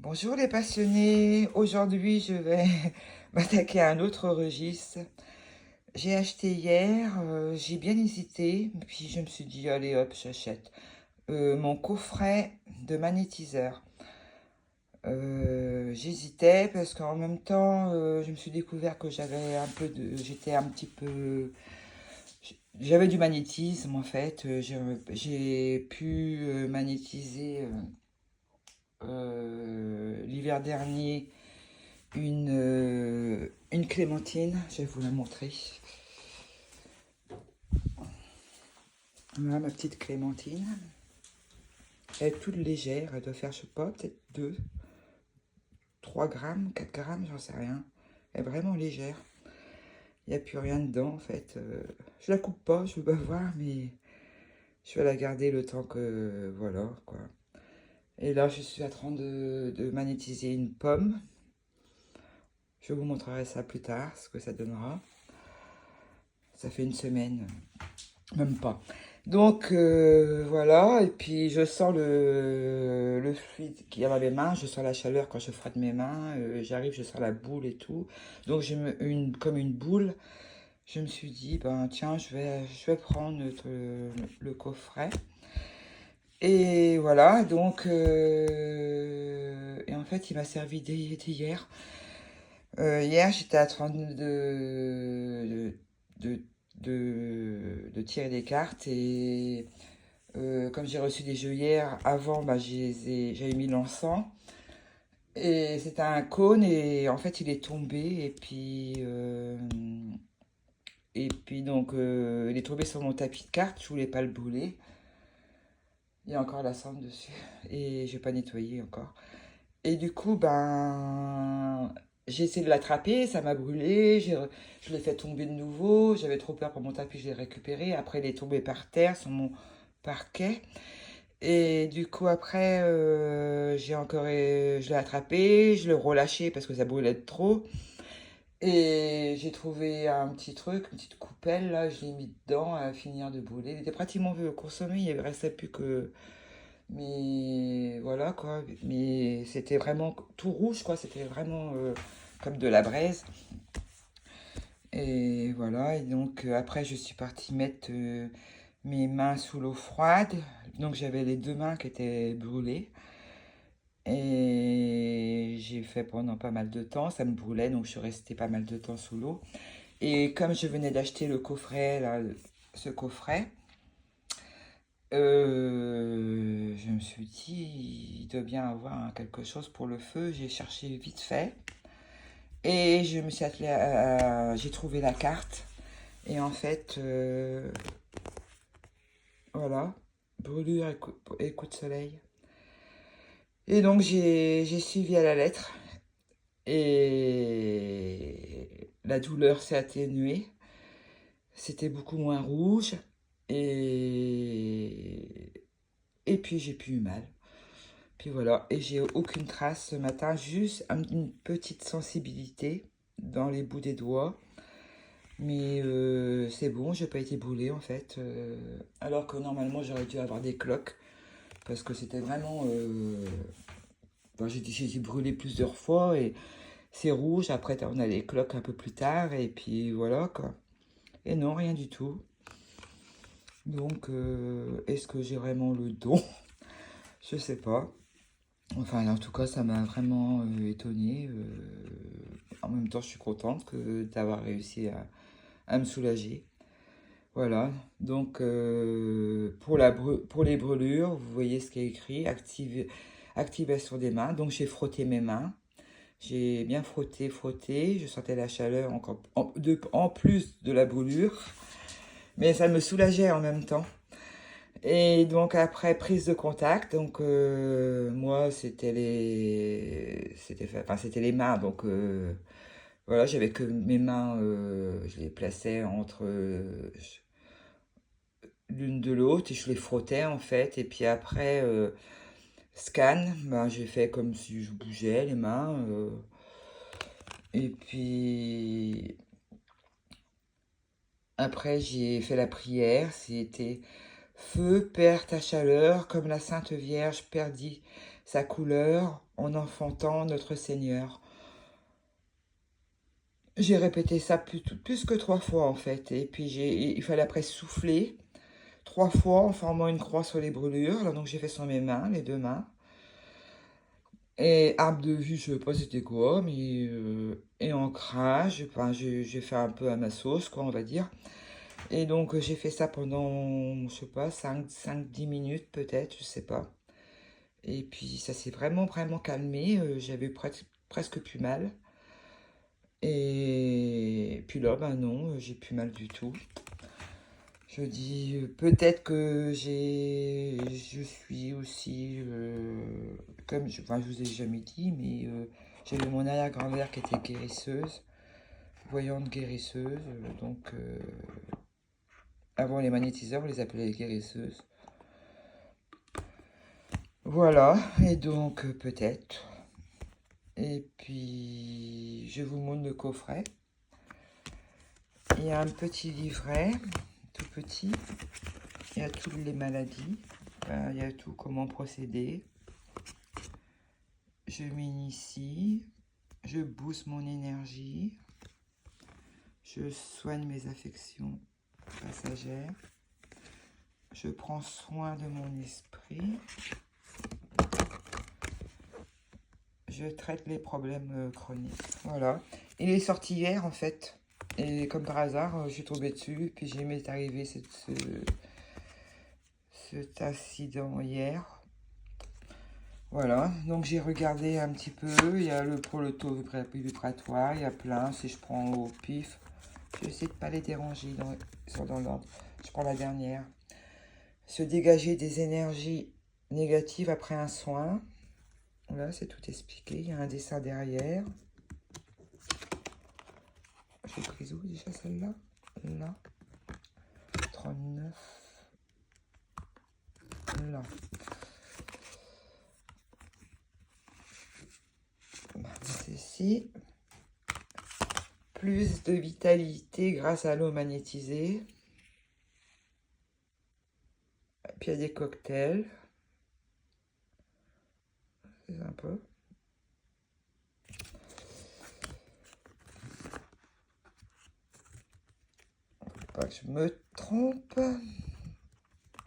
Bonjour les passionnés, aujourd'hui je vais m'attaquer à un autre registre. J'ai acheté hier, j'ai bien hésité, puis je me suis dit allez hop j'achète mon coffret de magnétiseur. J'hésitais parce qu'en même temps je me suis découvert que j'étais un petit peu, j'avais du magnétisme en fait. J'ai pu magnétiser l'hiver dernier une clémentine, je vais vous la montrer. Voilà ma petite clémentine. Elle est toute légère, elle doit faire, je sais pas, peut-être 2, 3 grammes, 4 grammes, j'en sais rien. Elle est vraiment légère. Il n'y a plus rien dedans en fait. Je la coupe pas, je veux pas voir, mais je vais la garder le temps que. Voilà quoi. Et là, je suis en train de magnétiser une pomme. Je vous montrerai ça plus tard, ce que ça donnera. Ça fait une semaine. Même pas. Donc voilà, et puis je sens le fluide qui est dans mes mains, je sens la chaleur quand je frotte mes mains, j'arrive, je sens la boule et tout. Donc comme une boule, je me suis dit, ben tiens, je vais prendre le coffret. Et voilà, donc, et en fait, il m'a servi d'hier. Hier, j'étais en train de, de tirer des cartes et comme j'ai reçu des jeux hier, avant, bah, j'avais mis l'encens. Et c'était un cône et en fait il est tombé et puis donc il est tombé sur mon tapis de cartes, je voulais pas le brûler. Il y a encore la cendre dessus et je vais pas nettoyer encore. Et du coup ben j'ai essayé de l'attraper, ça m'a brûlé, je l'ai fait tomber de nouveau, j'avais trop peur pour mon tapis, je l'ai récupéré, après il est tombé par terre sur mon parquet. Et du coup, après, je l'ai attrapé, je l'ai relâché parce que ça brûlait de trop. Et j'ai trouvé un petit truc, une petite coupelle, là, je l'ai mis dedans à finir de brûler. Il était pratiquement consommé, il ne restait plus que. Mais voilà, quoi. Mais c'était vraiment tout rouge, quoi. C'était vraiment comme de la braise. Et voilà, et donc après, je suis partie mettre mes mains sous l'eau froide. Donc j'avais les deux mains qui étaient brûlées. Et j'ai fait pendant pas mal de temps, ça me brûlait, donc je suis restée pas mal de temps sous l'eau. Et comme je venais d'acheter le coffret, là, ce coffret, je me suis dit, il doit bien avoir quelque chose pour le feu. J'ai cherché vite fait et je me suis attelée j'ai trouvé la carte. Et en fait, voilà, brûlure et coup de soleil. Et donc j'ai suivi à la lettre. Et la douleur s'est atténuée. C'était beaucoup moins rouge. Et, et puis j'ai plus eu mal. Puis voilà. Et j'ai aucune trace ce matin. Juste une petite sensibilité dans les bouts des doigts. Mais c'est bon, j'ai pas été brûlée en fait. Alors que normalement j'aurais dû avoir des cloques. Parce que c'était vraiment. Bon, j'ai été brûlée plusieurs fois et c'est rouge, après on a les cloques un peu plus tard, et puis voilà quoi. Et non, rien du tout. Donc, est-ce que j'ai vraiment le don? Je sais pas. Enfin, en tout cas, ça m'a vraiment étonnée. En même temps, je suis contente d'avoir réussi à me soulager. Voilà. Donc, pour les brûlures, vous voyez ce qui est écrit, activation des mains. Donc, j'ai frotté mes mains. J'ai bien frotté, frotté. Je sentais la chaleur encore en plus de la brûlure. Mais ça me soulageait en même temps. Et donc après prise de contact, donc moi c'était les mains. Donc voilà, j'avais que mes mains, je les plaçais entre l'une de l'autre et je les frottais en fait. Et puis après scan, ben, j'ai fait comme si je bougeais les mains. Et puis après, j'ai fait la prière. C'était feu, perds ta chaleur, comme la Sainte Vierge sa couleur en enfantant notre Seigneur. J'ai répété ça plus que 3 fois en fait. Et puis il fallait après souffler 3 fois en formant une croix sur les brûlures. Là, donc j'ai fait sur mes mains, les 2 mains. Et arbre de vue, je sais pas c'était quoi, mais et ancrage, enfin j'ai fait un peu à ma sauce, quoi, on va dire. Et donc j'ai fait ça pendant, je sais pas, 5-10 minutes peut-être, je sais pas. Et puis ça s'est vraiment calmé, j'avais presque plus mal. Et puis là, ben non, j'ai plus mal du tout. Je dis peut-être que je suis aussi, comme enfin, je vous ai jamais dit, mais j'avais mon arrière-grand-mère qui était guérisseuse, voyante guérisseuse. Donc, avant les magnétiseurs, on les appelait les guérisseuses. Voilà, et donc peut-être. Et puis, je vous montre le coffret. Il y a un petit livret, tout petit. Il y a toutes les maladies. Il y a tout, comment procéder. Je m'initie. Je booste mon énergie. Je soigne mes affections passagères. Je prends soin de mon esprit. Je traite les problèmes chroniques. Voilà. Il est sorti hier en fait. Et comme par hasard, je suis tombée dessus. Puis j'ai m'est arrivé cet accident hier. Voilà. Donc j'ai regardé un petit peu. Il y a pour le taux vibratoire. Il y a plein. Si je prends au pif. J'essaie de ne pas les déranger ils sont dans l'ordre. Je prends la dernière. Se dégager des énergies négatives après un soin. Là, c'est tout expliqué. Il y a un dessin derrière. J'ai pris où déjà celle-là? Là. 39. Là. C'est ici. Plus de vitalité grâce à l'eau magnétisée. Et puis il y a des cocktails. C'est un peu. Pas que je me trompe.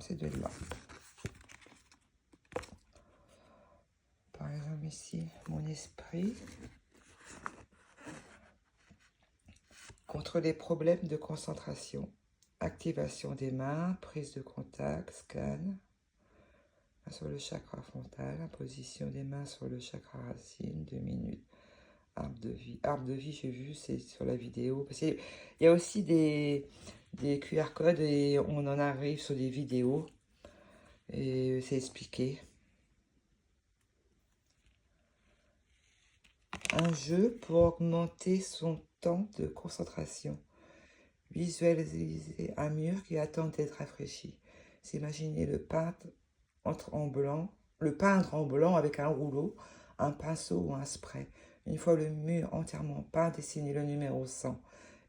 C'est de là. Par exemple ici, mon esprit. Contre les problèmes de concentration. Activation des mains, prise de contact, scan. Sur le chakra frontal, position des mains sur le chakra racine, 2 minutes. Arbre de vie. Arbre de vie, j'ai vu, c'est sur la vidéo. Parce qu'il y a aussi des QR codes et on en arrive sur des vidéos. Et c'est expliqué. Un jeu pour augmenter son temps de concentration. Visualiser un mur qui attend d'être rafraîchi. S'imaginer le peindre en blanc avec un rouleau, un pinceau ou un spray. Une fois le mur entièrement peint, dessiner le numéro 100.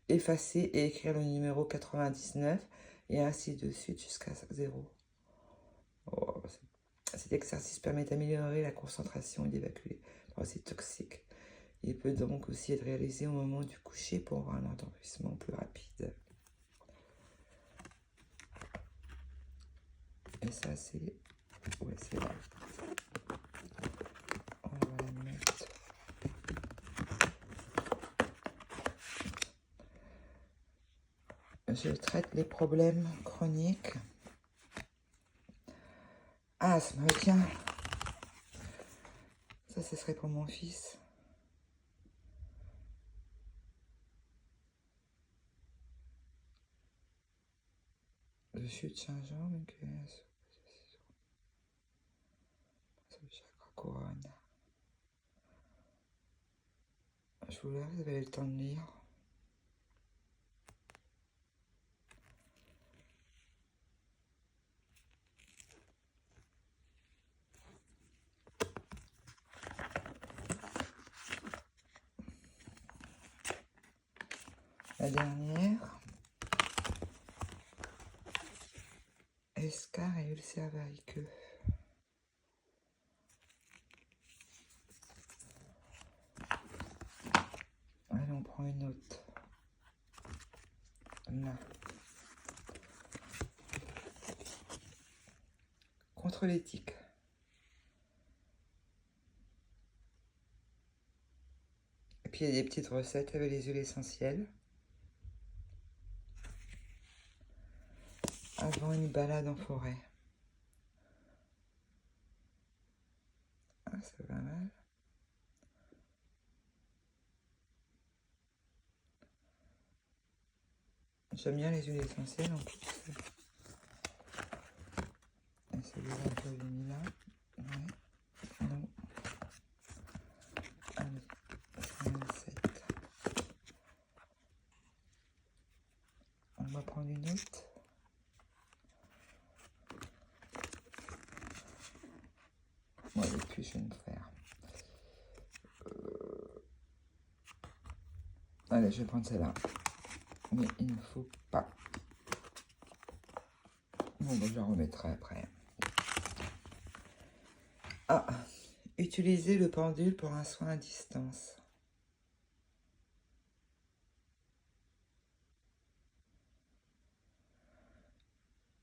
Effacer et écrire le numéro 99 et ainsi de suite jusqu'à 0. Oh, cet exercice permet d'améliorer la concentration et d'évacuer les pensées toxiques. Il peut donc aussi être réalisé au moment du coucher pour avoir un endormissement plus rapide. Et ça, c'est... Ouais, c'est là. On va la mettre. Je traite les problèmes chroniques. Asthme, tiens. Ça, ce serait pour mon fils. Le chute Saint-Jean, sur le chakra couronne. Je vous laisse, vous avez le temps de lire. La dernière. Escar et ulcère variceux. autre. Là. Contre les tiques. Et puis il y a des petites recettes avec les huiles essentielles. Avant une balade en forêt. Ah, c'est pas mal. J'aime bien les huiles essentielles en plus. Et celui-là, un peu vanilla. Ouais. Non. Allez, 27. On va prendre une autre. Moi, le plus, je vais me faire. Allez, je vais prendre celle-là. Mais il ne faut pas. Bon, ben, je la remettrai après. Ah, utiliser le pendule pour un soin à distance.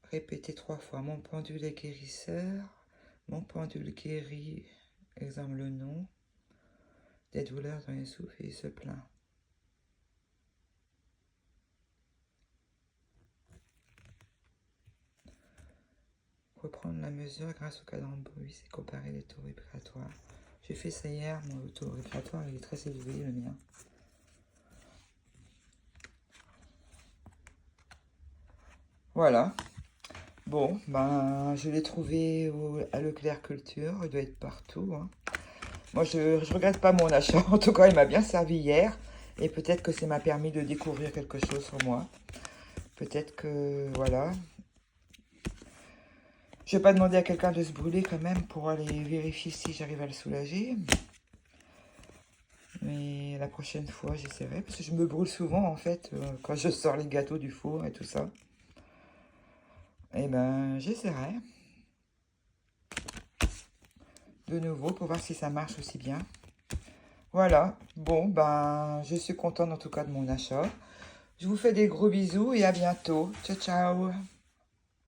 Répétez 3 fois. Mon pendule est guérisseur. Mon pendule guérit. Exemple le nom. Des douleurs dans les souffles et il se plaint. Reprendre la mesure grâce au cadran de bruit, c'est comparer les taux respiratoires. J'ai fait ça hier, mon taux respiratoire il est très élevé, le mien. Voilà. Bon, ben, je l'ai trouvé à Leclerc Culture, il doit être partout. Hein. Moi, je regrette pas mon achat. En tout cas, il m'a bien servi hier. Et peut-être que ça m'a permis de découvrir quelque chose sur moi. Peut-être que, voilà. Je vais pas demander à quelqu'un de se brûler quand même pour aller vérifier si j'arrive à le soulager. Mais la prochaine fois, j'essaierai. Parce que je me brûle souvent, en fait, quand je sors les gâteaux du four et tout ça. Et ben, j'essaierai. De nouveau, pour voir si ça marche aussi bien. Voilà. Bon, ben, je suis contente en tout cas de mon achat. Je vous fais des gros bisous et à bientôt. Ciao, ciao.